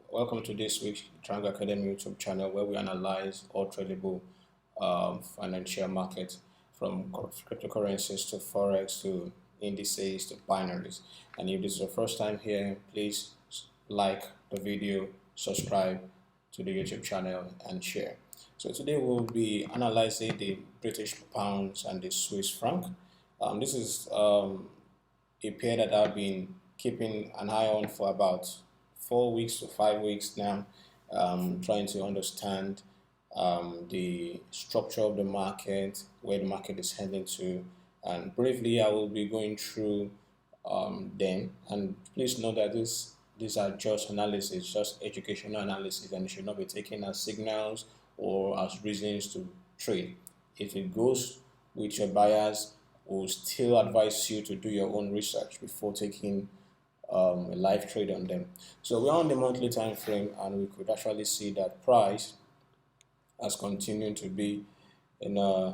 Welcome to this week's Triangle Academy YouTube channel where we analyze all tradable financial markets from cryptocurrencies to forex to indices to binaries. And if this is your first time here, please like the video, subscribe to the YouTube channel, and share. So today we'll be analyzing the British pounds and the Swiss franc. This is a pair that I've been keeping an eye on for about 4 weeks to 5 weeks now, trying to understand the structure of the market, where the market is heading to, and briefly I will be going through them. And please note that these are just analysis, just educational analysis, and it should not be taken as signals or as reasons to trade. If it goes with your buyers, we'll still advise you to do your own research before taking a live trade on them. So we're on the monthly time frame, and we could actually see that price has continued to be in a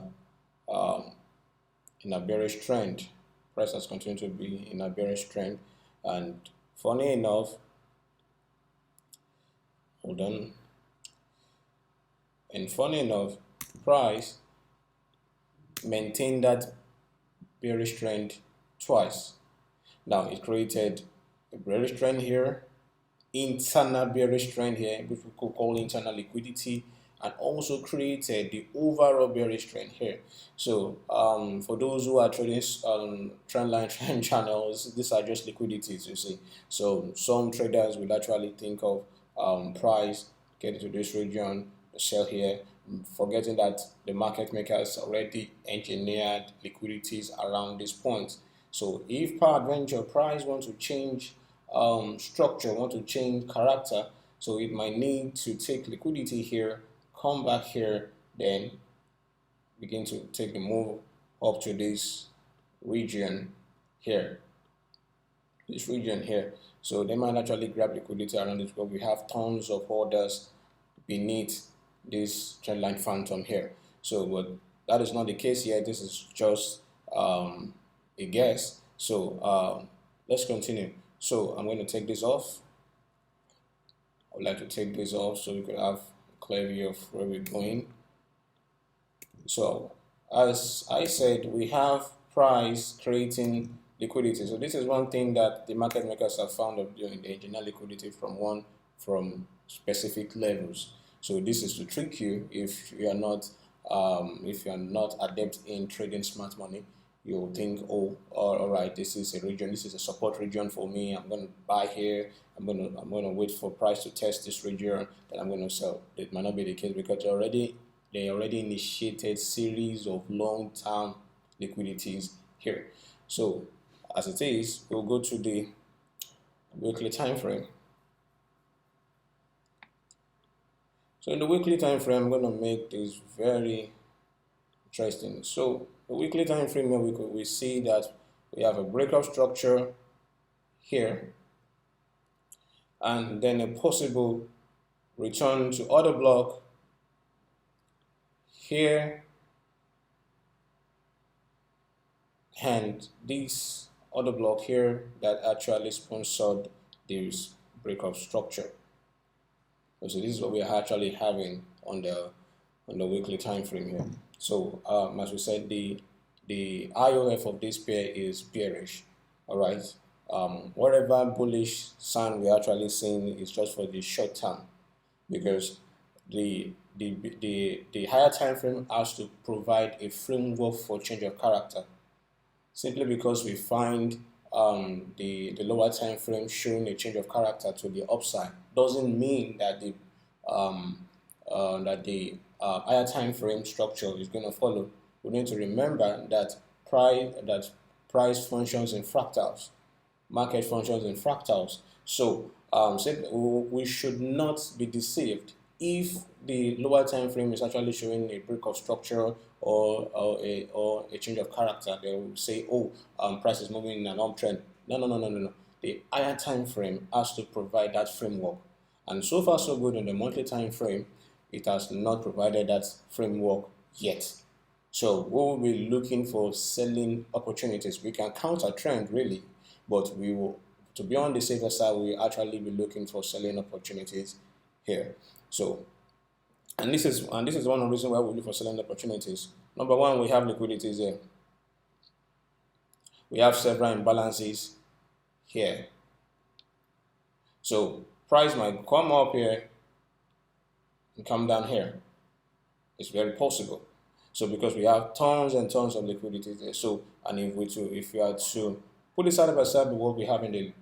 bearish trend. Price has continued to be in a bearish trend, and funny enough, price maintained that bearish trend twice. Now it created a bearish trend here, internal bearish trend here, which we could call internal liquidity, and also created the overall bearish trend here. So for those who are trading trend line trend channels, these are just liquidities, you see. So some traders will actually think of price get to this region, sell here, forgetting that the market makers already engineered liquidities around this point. So if peradventure price wants to change structure, want to change character, so it might need to take liquidity here, come back here, then begin to take the move up to this region here. So they might actually grab liquidity around this, but we have tons of orders beneath this trendline phantom here. So but that is not the case here. This is just a guess. So let's continue. So I'm going to take this off. I would like to take this off so we could have a clear view of where we're going. So as I said, we have price creating liquidity. So this is one thing that the market makers have found of doing. They generate liquidity from specific levels. So this is to trick you if you are not adept in trading smart money. You'll think, oh, all right, this is a region, this is a support region for me. I'm going to buy here. I'm going to wait for price to test this region, then I'm going to sell. It might not be the case because they already initiated series of long-term liquidities here. So as it is, we'll go to the weekly time frame. So in the weekly time frame, I'm going to make this very interesting. So the weekly time frame here, we see that we have a breakout structure here, and then a possible return to order block here, and this order block here that actually sponsored this breakout structure. So this is what we are actually having on the weekly time frame here. So as we said, the IOF of this pair is bearish. All right. Whatever bullish sign we're actually seeing is just for the short term, because the higher time frame has to provide a framework for change of character. Simply because we find the lower time frame showing a change of character to the upside doesn't mean that the higher time frame structure is going to follow. We need to remember that price functions in fractals, market functions in fractals. So we should not be deceived if the lower time frame is actually showing a break of structure or a change of character. They will say, oh, price is moving in an uptrend. No. The higher time frame has to provide that framework, and so far so good on the monthly time frame. It has not provided that framework yet. So we will be looking for selling opportunities. We can counter trend really, but we will to be on the safer side, we actually be looking for selling opportunities here. So, and this is one of the reasons why we look for selling opportunities. Number one, we have liquidities here. We have several imbalances here. So price might come up here and come down here. It's very possible. So because we have tons and tons of liquidity there. So, and if you are to put it side by side with what we have in the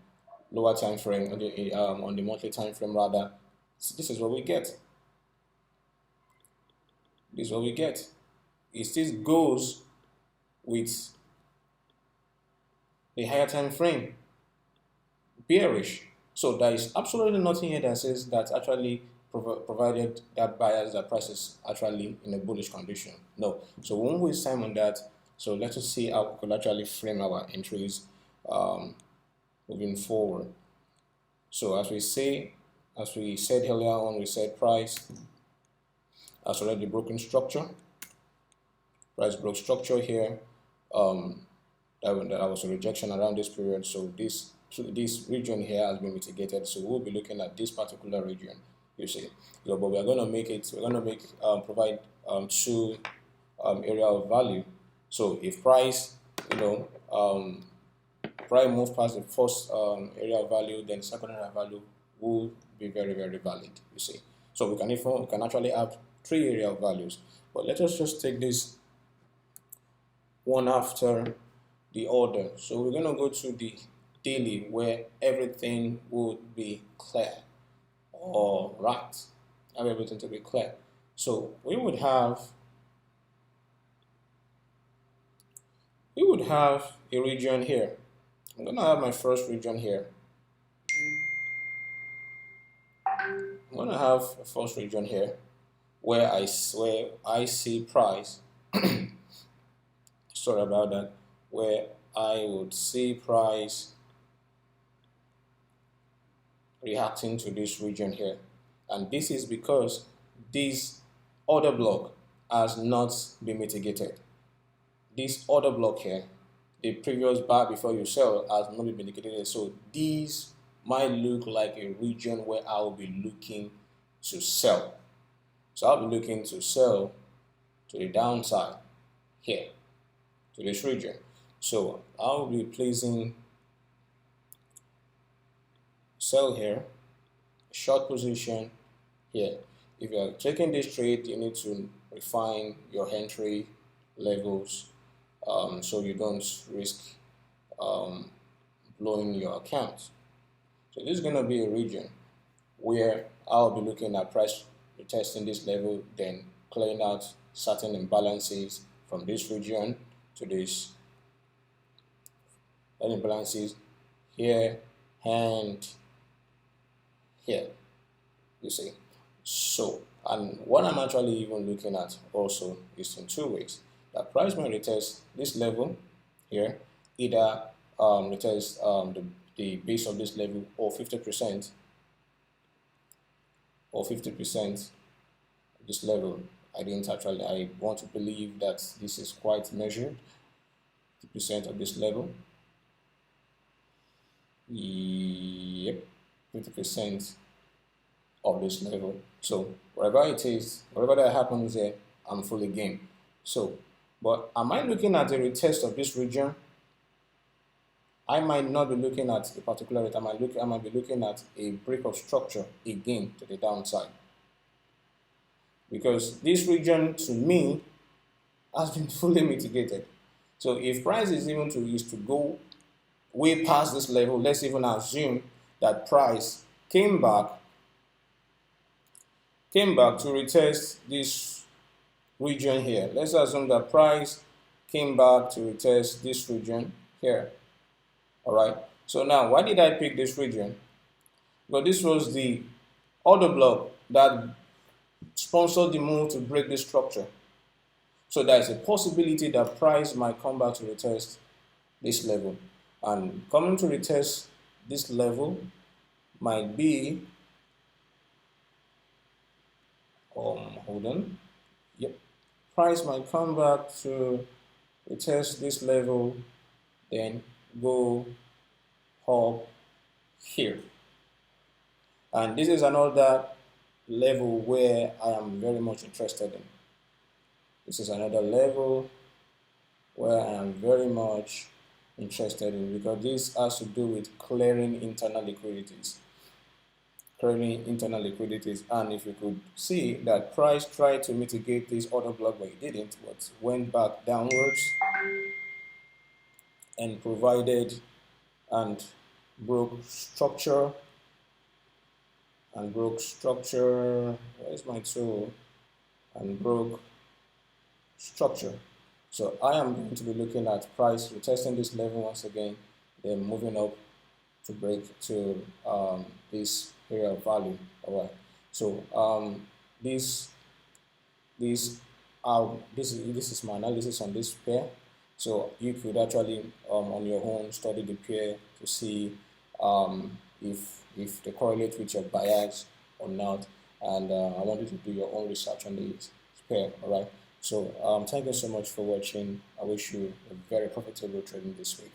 lower time frame, on the monthly time frame rather, this is what we get. This is what we get. It still goes with the higher time frame, bearish. So there is absolutely nothing here that says that actually provided that buyers that price is actually in a bullish condition. No. So we won't waste time on that. So let us see how we could actually frame our entries moving forward. So as we said earlier on, we said price has already broken structure. Price broke structure here. That was a rejection around this period. So this region here has been mitigated. So we'll be looking at this particular region. You see, so, but we're going to make provide two area of value. So if price, price move past the first area of value, then second area of value will be very, very valid. You see, so we can actually have three area of values. But let us just take this one after the other. So we're going to go to the daily where everything would be clear. All right, have everything to be clear. So we would have a region here. I'm gonna have my first region here. I'm gonna have a first region here where I see price. Sorry about that. Where I would see price reacting to this region here, and this is because this order block has not been mitigated. This order block here, the previous bar before you sell, has not been mitigated. So these might look like a region where I'll be looking to sell. So I'll be looking to sell to the downside here, to this region. So I'll be placing sell here, short position here. If you are taking this trade, you need to refine your entry levels so you don't risk blowing your account. So this is going to be a region where I'll be looking at price retesting this level, then clearing out certain imbalances from this region to this, and imbalances here and here, you see. So, and what I'm actually even looking at also is in 2 ways. That price might retest this level here, either retest the base of this level or 50% of this level. I want to believe that this is quite measured, 50% of this level. Yep, 50% of this level. So whatever it is, whatever that happens there, I'm fully game. So, but am I looking at a retest of this region? I might not be looking at a particular rate. I might be looking at a break of structure again to the downside, because this region to me has been fully mitigated. So if price is to go way past this level, let's even assume that price came back to retest this region here. Let's assume that price came back to retest this region here. All right. So now, why did I pick this region? Because this was the order block that sponsored the move to break this structure. So there is a possibility that price might come back to retest this level, and coming to retest this level might be hold on. Yep, price might come back to retest this level, then go up here. And this is another level where I am very much interested in. This is another level where I am very much interested in, because this has to do with clearing internal liquidities. Clearing internal liquidities, and if you could see that price tried to mitigate this order block, but it didn't, but went back downwards and provided and broke structure where's my tool, and broke structure. So I am going to be looking at price retesting this level once again, then moving up to break to this area of value. All right. So this this this is my analysis on this pair. So you could actually on your own study the pair to see if they correlate with your bias or not. And I want you to do your own research on this pair. All right. So thank you so much for watching. I wish you a very profitable trading this week.